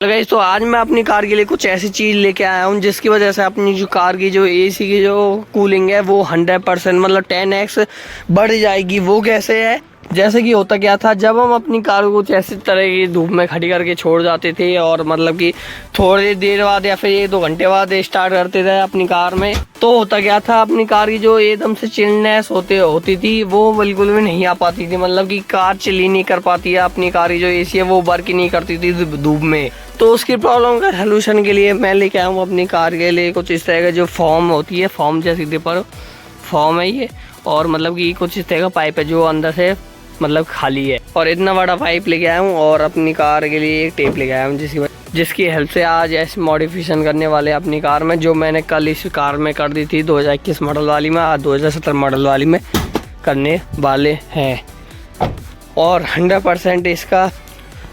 Guys, तो आज मैं अपनी कार के लिए कुछ ऐसी चीज़ लेके आया हूँ जिसकी वजह से अपनी जो कार की जो एसी की जो कूलिंग है वो 100% मतलब 10x बढ़ जाएगी। वो कैसे है, जैसे कि होता क्या था, जब हम अपनी कार को कुछ ऐसी तरह की धूप में खड़ी करके छोड़ जाते थे और मतलब कि थोड़ी देर बाद या फिर 1-2 घंटे बाद स्टार्ट करते थे अपनी कार में, तो होता क्या था, अपनी कार की जो एकदम से चिलनेस होती थी वो बिल्कुल भी नहीं आ पाती थी। मतलब कि कार चिल ही नहीं कर पाती है, अपनी कार की जो एसी है वो वर्क ही नहीं करती थी धूप में। तो उसकी प्रॉब्लम का सलूशन के लिए मैं लेके आया हूँ अपनी कार के लिए कुछ इस तरह का जो फॉर्म होती है, फॉर्म जैसी दे पर फॉर्म है ये, और मतलब कि कुछ इस तरह का पाइप है जो अंदर से मतलब खाली है, और इतना बड़ा पाइप लेके आया हूँ। और अपनी कार के लिए एक टेप लेके आया हूँ जिसकी हेल्प से आज ऐसे मॉडिफिकेशन करने वाले अपनी कार में, जो मैंने कल इस कार में कर दी थी 2021 मॉडल वाली में, आज 2017 मॉडल वाली में करने वाले हैं। और 100% इसका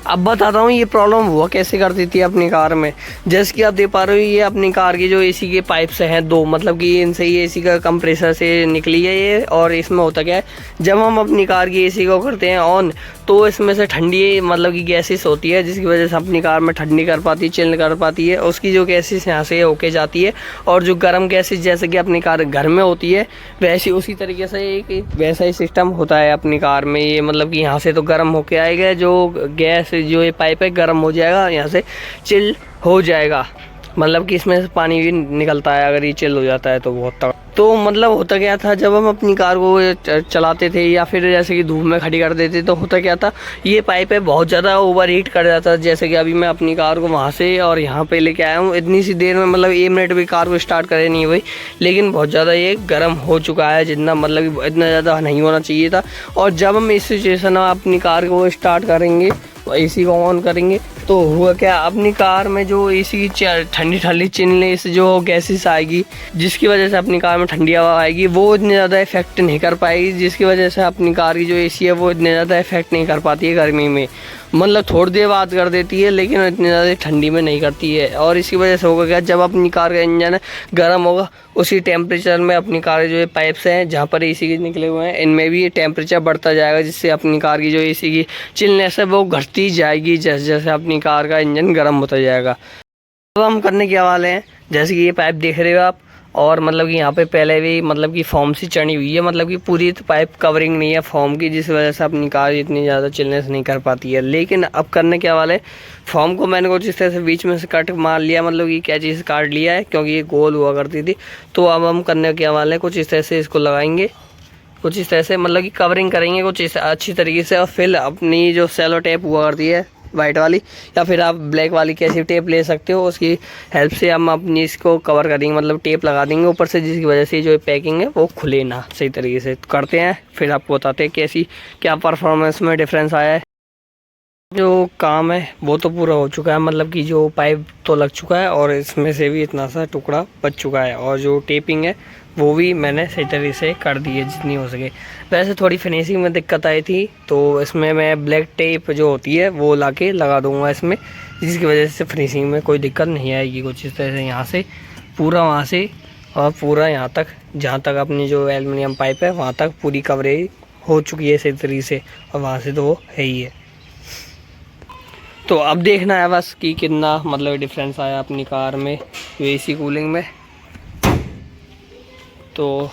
अब बताता हूँ ये प्रॉब्लम हुआ कैसे करती थी अपनी कार में। जैसे कि आप देख पा रहे हो, ये अपनी कार की जो एसी के पाइप से हैं दो, मतलब कि इनसे ही एसी का कंप्रेसर से निकली है ये। और इसमें होता क्या है, जब हम अपनी कार की एसी को करते हैं ऑन, तो इसमें से ठंडी मतलब कि गैसेस होती है जिसकी वजह से अपनी कार में ठंडी कर पाती है, चिल कर पाती है। उसकी जो गैसेस यहाँ से होके जाती है, और जो गर्म गैसेस जैसे कि अपनी कार घर में होती है वैसी उसी तरीके से एक वैसा ही सिस्टम होता है अपनी कार में। ये मतलब कि यहाँ से तो गर्म होके आएगा, जो गैस जो ये पाइप है गर्म हो जाएगा, यहाँ से चिल हो जाएगा। मतलब कि इसमें से पानी भी निकलता है अगर ये चिल हो जाता है तो बहुत तगड़ा। तो मतलब होता क्या था, जब हम अपनी कार को चलाते थे या फिर जैसे कि धूप में खड़ी कर देते तो होता क्या था, ये पाइप है बहुत ज़्यादा ओवर हीट कर जाता। जैसे कि अभी मैं अपनी कार को वहाँ से और यहाँ पे लेके आया हूँ, इतनी सी देर में मतलब 1 मिनट भी कार को स्टार्ट करे नहीं हुई, लेकिन बहुत ज़्यादा ये गर्म हो चुका है, जितना मतलब इतना ज़्यादा नहीं होना चाहिए था। और जब हम इस सिचुएशन में अपनी कार को स्टार्ट करेंगे, एसी को ऑन करेंगे, तो हुआ क्या, अपनी कार में जो एसी की ठंडी ठंडी चिलनेस जो गैसेस आएगी, जिसकी वजह से अपनी कार में ठंडी हवा आएगी, वो इतनी ज़्यादा इफेक्ट नहीं कर पाएगी, जिसकी वजह से अपनी कार की जो एसी है वो इतने ज़्यादा इफेक्ट नहीं कर पाती है गर्मी में। मतलब थोड़ी देर बाद कर देती है, लेकिन इतनी ज़्यादा ठंडी में नहीं करती है। और इसकी वजह से होगा क्या, जब अपनी कार का इंजन गर्म होगा, उसी टेम्परेचर में अपनी कार के जो ये पाइप्स हैं जहाँ पर एसी के निकले हुए हैं, इनमें भी ये टेम्परेचर बढ़ता जाएगा, जिससे अपनी कार की जो एसी की चिलनेस है वो घटती जाएगी जैसे जैसे अपनी कार का इंजन गर्म होता जाएगा। अब हम करने के वाले हैं, जैसे कि ये पाइप देख रहे हो आप, और मतलब कि यहाँ पे पहले भी मतलब कि फॉर्म से चढ़ी हुई है, मतलब कि पूरी तो पाइप कवरिंग नहीं है फॉर्म की, जिस वजह से अपनी कार इतनी ज़्यादा चिलनेस नहीं कर पाती है। लेकिन अब करने क्या वाले, फॉर्म को मैंने कुछ इस तरह से बीच में से कट मार लिया, मतलब कि क्या चीज़ काट लिया है, क्योंकि ये गोल हुआ करती थी। तो अब हम करने क्या वाले, कुछ इस तरह से इसको लगाएंगे, कुछ इस तरह से मतलब कि कवरिंग करेंगे कुछ इस अच्छी तरीके से। और फिर अपनी जो सेलो टेप हुआ करती है वाइट वाली, या फिर आप ब्लैक वाली कैसी टेप ले सकते हो, उसकी हेल्प से हम अपनी इसको कवर करेंगे, मतलब टेप लगा देंगे ऊपर से, जिसकी वजह से जो पैकिंग है वो खुले ना। सही तरीके से करते हैं, फिर आपको बताते हैं कैसी क्या परफॉर्मेंस में डिफरेंस आया है। जो काम है वो तो पूरा हो चुका है, मतलब कि जो पाइप तो लग चुका है और इसमें से भी इतना सा टुकड़ा बच चुका है, और जो टेपिंग है वो भी मैंने सही तरीके से कर दी है जितनी हो सके। वैसे थोड़ी फिनिशिंग में दिक्कत आई थी, तो इसमें मैं ब्लैक टेप जो होती है वो लाके लगा दूंगा इसमें, जिसकी वजह से फिनिशिंग में कोई दिक्कत नहीं आएगी। कुछ इस तरह से यहाँ से पूरा वहाँ से और पूरा यहाँ तक, जहाँ तक अपनी जो एलुमिनियम पाइप है वहाँ तक पूरी कवरेज हो चुकी है सही तरीके से, और वहाँ से तो वो है ही है। तो अब देखना है बस कि कितना मतलब डिफरेंस आया अपनी कार में एसी कूलिंग में। तो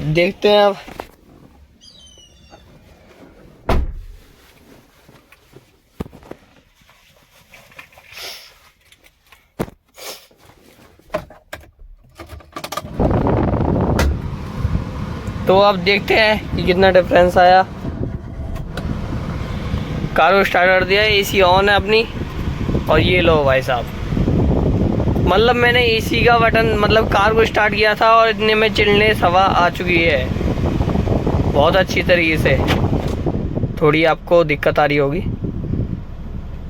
देखते हैं अब। तो अब देखते हैं कि कितना डिफरेंस आया। कार को स्टार्ट कर दिया, एसी ऑन है अपनी, और ये लो भाई साहब, मतलब मैंने एसी का बटन मतलब कार को स्टार्ट किया था और इतने में चिलनेस हवा आ चुकी है बहुत अच्छी तरीके से। थोड़ी आपको दिक्कत आ रही होगी,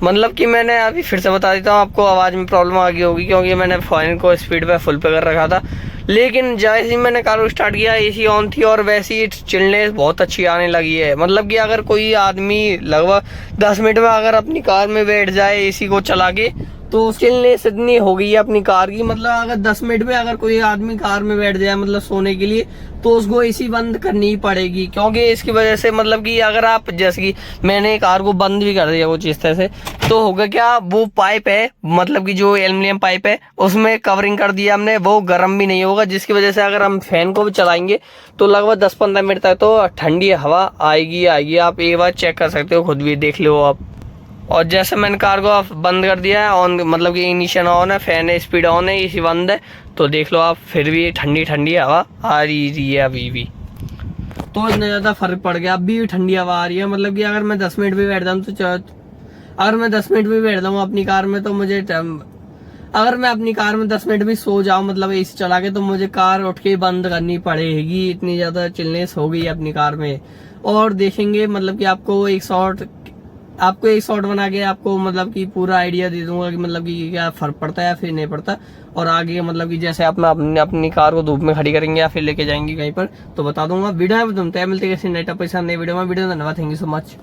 मतलब कि मैंने अभी फिर से बता देता हूँ आपको, आवाज़ में प्रॉब्लम आ गई होगी क्योंकि मैंने फ़ोन को स्पीड पे फुल पे कर रखा था। लेकिन जैसे ही मैंने कार को स्टार्ट किया, एसी ऑन थी और वैसे ही चिलनेस बहुत अच्छी आने लगी है। मतलब कि अगर कोई आदमी लगभग 10 मिनट में अगर अपनी कार में बैठ जाए एसी को चला के, तो चिलनेस इतनी हो गई है अपनी कार की, मतलब अगर 10 मिनट में अगर कोई आदमी कार में बैठ जाए मतलब सोने के लिए, तो उसको एसी बंद करनी ही पड़ेगी, क्योंकि इसकी वजह से मतलब कि अगर आप जैसे कि मैंने कार को बंद भी कर दिया कुछ इस तरह से, तो होगा क्या, वो पाइप है मतलब कि जो एल्युमिनियम पाइप है उसमें कवरिंग कर दिया हमने, वो गर्म भी नहीं होगा, जिसकी वजह से अगर हम फैन को भी चलाएंगे तो लगभग 10-15 मिनट तक तो ठंडी हवा आएगी। आप एक बार चेक कर सकते हो, खुद भी देख लो आप। और जैसे मैंने कार को बंद कर दिया है, ऑन मतलब कि इग्निशन ऑन है, फैन है स्पीड ऑन है, एसी बंद है, तो देख लो आप, फिर भी ठंडी ठंडी हवा आ रही है अभी भी। तो इतना ज़्यादा फर्क पड़ गया, अभी भी ठंडी हवा आ रही है। मतलब कि अगर मैं 10 मिनट भी बैठ जाऊँ तो अगर मैं 10 मिनट भी बैठ जाऊँ अपनी कार में, तो मुझे अगर मैं अपनी कार में 10 मिनट भी सो जाऊँ मतलब एसी चला के, तो मुझे कार उठ के बंद करनी पड़ेगी, इतनी ज़्यादा चिलनेस हो गई अपनी कार में। और देखेंगे मतलब कि आपको एक शॉट बना के आपको मतलब कि पूरा आइडिया दे दूंगा कि मतलब कि क्या फर्क पड़ता है या फिर नहीं पड़ता। और आगे मतलब कि जैसे आप अपनी कार को धूप में खड़ी करेंगे या फिर लेके जाएंगे कहीं पर, तो बता दूंगा। वीडियो में मिलते हैं किसी नए टॉपिक के साथ, नई वीडियो में। धन्यवाद, थैंक यू सो मच।